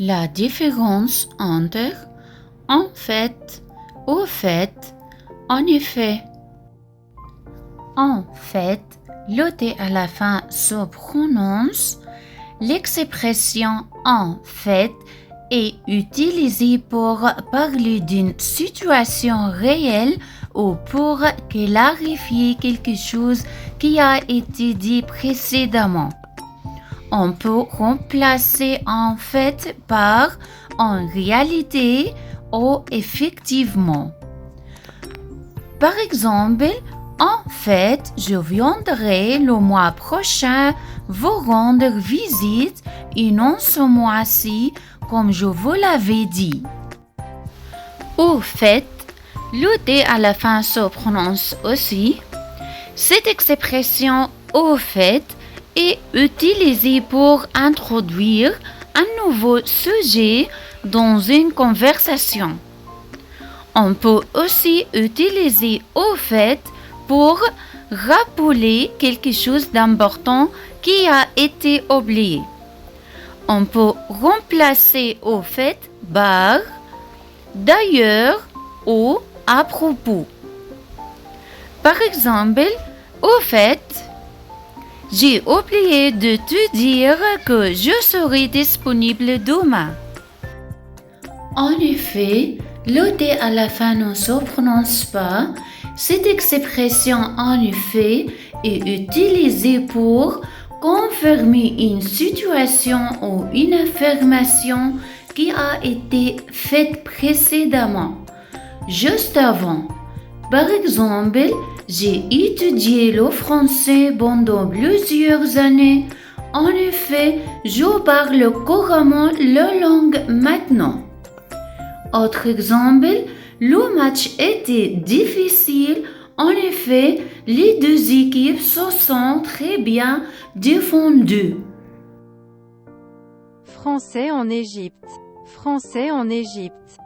La différence entre en fait, au fait, en effet. En fait, le T à la fin se prononce. L'expression en fait est utilisée pour parler d'une situation réelle ou pour clarifier quelque chose qui a été dit précédemment. On peut remplacer en fait par en réalité ou effectivement. Par exemple, en fait, je viendrai le mois prochain vous rendre visite et non ce mois-ci, comme je vous l'avais dit. Au fait, le T à la fin se prononce aussi. Cette expression au fait est utilisée pour introduire un nouveau sujet dans une conversation. On peut aussi utiliser au fait pour rappeler quelque chose d'important qui a été oublié. On peut remplacer au fait par d'ailleurs ou à propos. Par exemple, au fait, j'ai oublié de te dire que je serai disponible demain. En effet, le T à la fin ne se prononce pas. Cette expression en effet est utilisée pour confirmer une situation ou une affirmation qui a été faite précédemment, juste avant. Par exemple, j'ai étudié le français pendant plusieurs années. En effet, je parle couramment la langue maintenant. Autre exemple, le match était difficile. En effet, les deux équipes se sont très bien défendues. Français en Égypte. Français en Égypte.